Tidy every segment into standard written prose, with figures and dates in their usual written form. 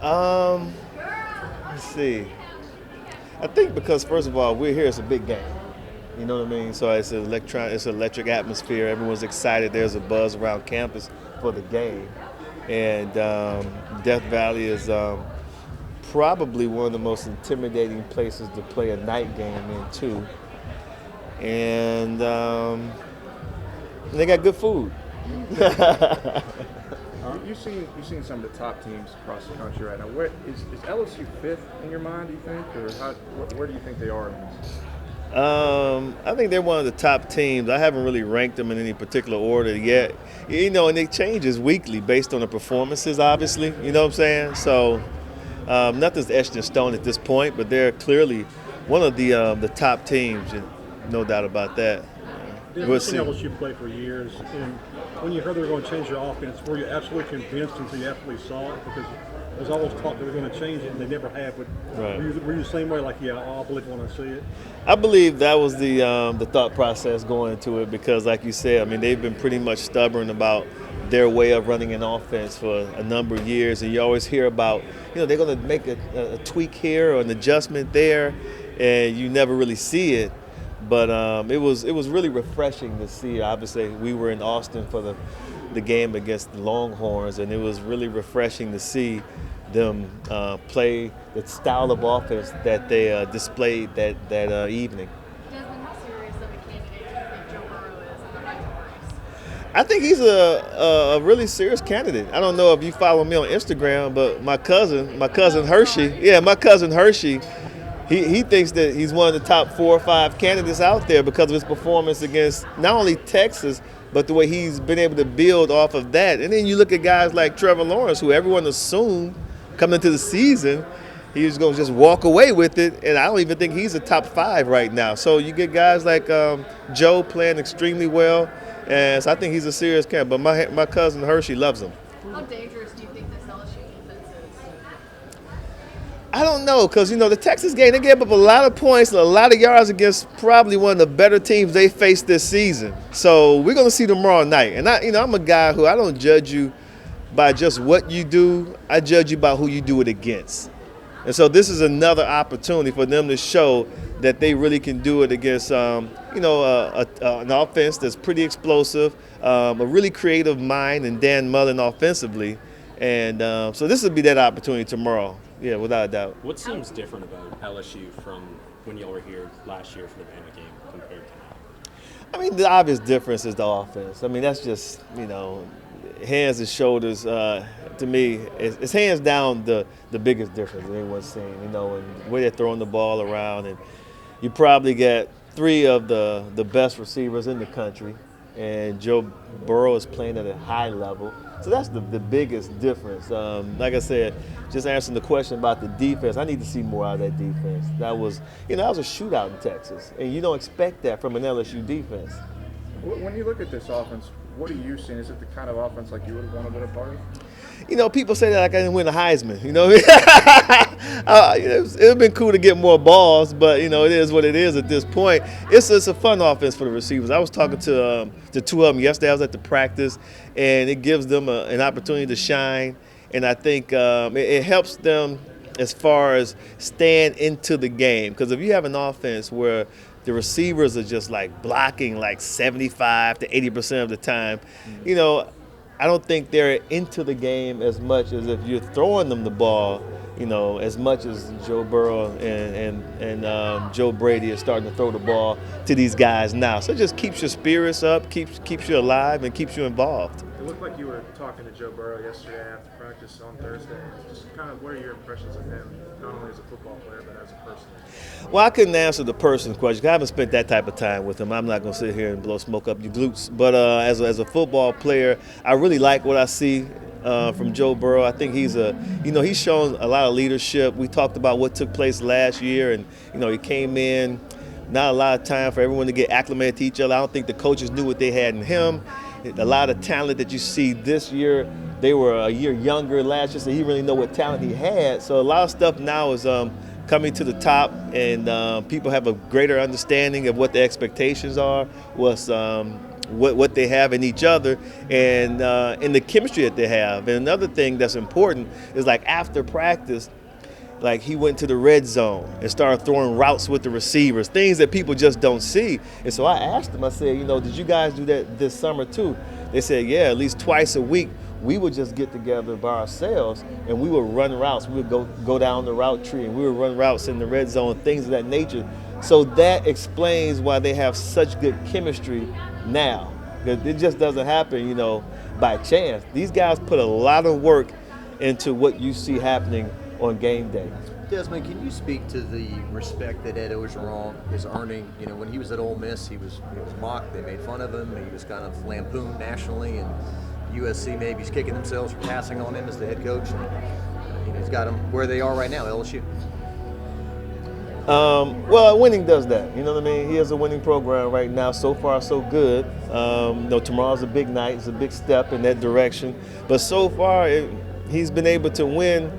Let's see. I think because first of all, we're here. It's a big game. You know what I mean? So it's an electric atmosphere. Everyone's excited. There's a buzz around campus for the game, and Death Valley is probably one of the most intimidating places to play a night game in too. And they got good food. You've seen some of the top teams across the country right now. Where is LSU fifth in your mind? Do you think, or where do you think they are? I think they're one of the top teams. I haven't really ranked them in any particular order yet. You know, and it changes weekly based on the performances, obviously. You know what I'm saying? So nothing's etched in stone at this point, but they're clearly one of the top teams, no doubt about that. We've seen LSU play for years, and when you heard they were going to change their offense, were you absolutely convinced until you actually saw it? Because there's always talk they were going to change it, and they never have. But Right. were you the same way? Like, yeah, I'll believe when I see it. I believe that was the thought process going into it because, like you said, I mean, they've been pretty much stubborn about their way of running an offense for a number of years, and you always hear about, you know, they're going to make a tweak here or an adjustment there, and you never really see it. But it was really refreshing to see. Obviously, we were in Austin for the game against the Longhorns, and it was really refreshing to see them play the style of offense that they displayed that evening. Desmond, how serious of a candidate do you think Joe Burrow is in the Heisman race? I think he's a really serious candidate. I don't know if you follow me on Instagram, but my cousin Hershey, he thinks that he's one of the top 4 or 5 candidates out there because of his performance against not only Texas, but the way he's been able to build off of that. And then you look at guys like Trevor Lawrence, who everyone assumed coming into the season he was going to just walk away with it, and I don't even think he's a top 5 right now. So you get guys like Joe playing extremely well, and so I think he's a serious candidate. But my cousin Hershey loves him. How dangerous do you think this LSU defense is? I don't know, because, you know, the Texas game, they gave up a lot of points and a lot of yards against probably one of the better teams they faced this season. So we're going to see tomorrow night. And, I'm a guy who I don't judge you by just what you do. I judge you by who you do it against. And so this is another opportunity for them to show that they really can do it against, an offense that's pretty explosive, a really creative mind in Dan Mullen offensively. And so this will be that opportunity tomorrow. Yeah, without a doubt. What seems different about LSU from when y'all were here last year for the Bama game compared to now? I mean, the obvious difference is the offense. I mean, that's just, hands and shoulders. To me, it's hands down the biggest difference anyone's seen, and the way they're throwing the ball around. And you probably get 3 of the best receivers in the country, and Joe Burrow is playing at a high level. So that's the biggest difference. Like I said, just answering the question about the defense, I need to see more out of that defense. That was a shootout in Texas, and you don't expect that from an LSU defense. When you look at this offense, what are you seeing? Is it the kind of offense like you would have wanted to be a part of? People say that like I didn't win a Heisman. It would have been cool to get more balls, but it is what it is at this point. It's a fun offense for the receivers. I was talking to 2 of them yesterday. I was at the practice, and it gives them an opportunity to shine. And I think it helps them as far as staying into the game. Because if you have an offense where the receivers are just like blocking like 75 to 80% of the time, I don't think they're into the game as much as if you're throwing them the ball, as much as Joe Burrow and Joe Brady are starting to throw the ball to these guys now. So it just keeps your spirits up, keeps you alive, and keeps you involved. It looked like you were talking to Joe Burrow yesterday after practice on Thursday. Just kind of what are your impressions of him, not only as a football player, but as a person? Well, I couldn't answer the person question. I haven't spent that type of time with him. I'm not going to sit here and blow smoke up your glutes. But as a football player, I really like what I see from Joe Burrow. I think he's shown a lot of leadership. We talked about what took place last year, and he came in, not a lot of time for everyone to get acclimated to each other. I don't think the coaches knew what they had in him. A lot of talent that you see this year, they were a year younger last year, so he didn't really know what talent he had. So a lot of stuff now is coming to the top, and people have a greater understanding of what the expectations are, what's what they have in each other and in the chemistry that they have. And another thing that's important is like after practice, like he went to the red zone and started throwing routes with the receivers, things that people just don't see. And so I asked them, I said, did you guys do that this summer too? They said, yeah, at least twice a week. We would just get together by ourselves and we would run routes. We would go down the route tree and we would run routes in the red zone, things of that nature. So that explains why they have such good chemistry now. Because it just doesn't happen, by chance. These guys put a lot of work into what you see happening on game day. Desmond, can you speak to the respect that Ed Orgeron is earning? When he was at Ole Miss, he was mocked. They made fun of him. He was kind of lampooned nationally, and USC maybe is kicking themselves for passing on him as the head coach. And, he's got them where they are right now, LSU. Well, winning does that. You know what I mean? He has a winning program right now. So far, so good. Tomorrow's a big night. It's a big step in that direction. But so far, he's been able to win,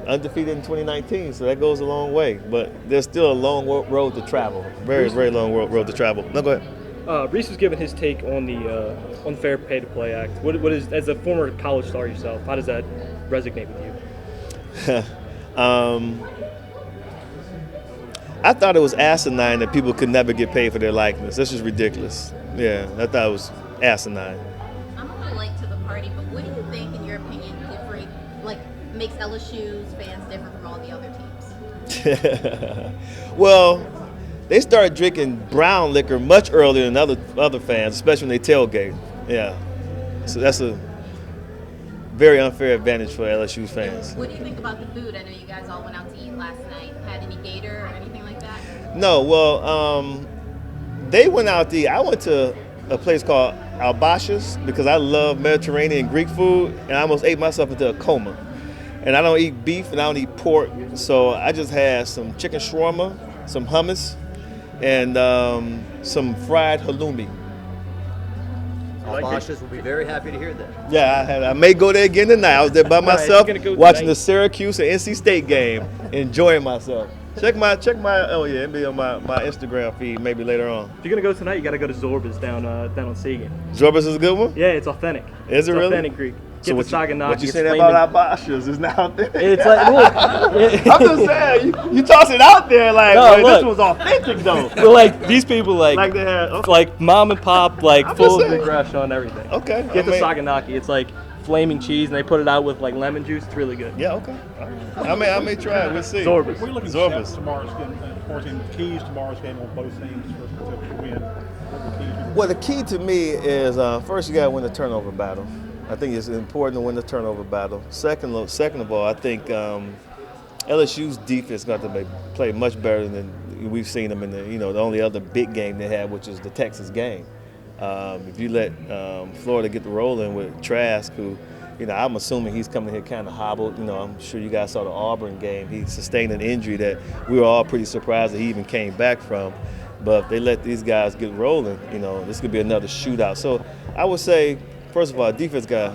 undefeated in 2019, so that goes a long way. But there's still a long road to travel. Very, very long road to travel. No, go ahead. Reese was given his take on the Unfair Pay to Play Act. What is, as a former college star yourself, how does that resonate with you? I thought it was asinine that people could never get paid for their likeness. That's just ridiculous. Yeah, I thought it was asinine. I'm a little late to the party, but what do you think, in your opinion, makes LSU's fans different from all the other teams? Well, they started drinking brown liquor much earlier than other fans, especially when they tailgate. Yeah, so that's a very unfair advantage for LSU fans. What do you think about the food? I know you guys all went out to eat last night. Had any gator or anything like that? No, well, they went out to eat. I went to a place called Albasha's because I love Mediterranean Greek food, and I almost ate myself into a coma. And I don't eat beef and I don't eat pork, so I just had some chicken shawarma, some hummus, and some fried halloumi. Albasha's will be very happy to hear that. Yeah, I may go there again tonight. I was there by myself watching the Syracuse and NC State game, enjoying myself. Check my it'll be on my Instagram feed maybe later on. If you're gonna go tonight, you gotta go to Zorba's down on Seguin. Zorba's is a good one? Yeah, it's authentic. Is it really? Authentic Greek. So Get the saganaki. what you saying about Albasha's is not there? It's like, look. I'm just saying, you toss it out there like, this was authentic though. But like these people like they had, okay. like mom and pop, like I'm full just of saying. regression on everything. Okay. Get the saganaki. It's like flaming cheese, and they put it out with like lemon juice. It's really good. Yeah, okay. I may try it. We'll see. Zorba's. We're looking Zorba's. at tomorrow's game, keys tomorrow's game on both teams to win. Well, the key to me is first you got to win the turnover battle. I think it's important to win the turnover battle. Second of all, I think LSU's defense got to play much better than we've seen them in the only other big game they had, which is the Texas game. If you let Florida get the rolling with Trask, who, I'm assuming he's coming here kind of hobbled. I'm sure you guys saw the Auburn game. He sustained an injury that we were all pretty surprised that he even came back from. But if they let these guys get rolling, this could be another shootout. So I would say, first of all, defense got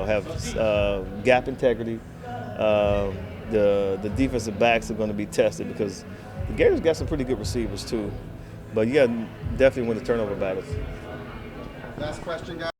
have gap integrity. The defensive backs are going to be tested because the Gators got some pretty good receivers too. But yeah, definitely win the turnover battles. Last question, guys.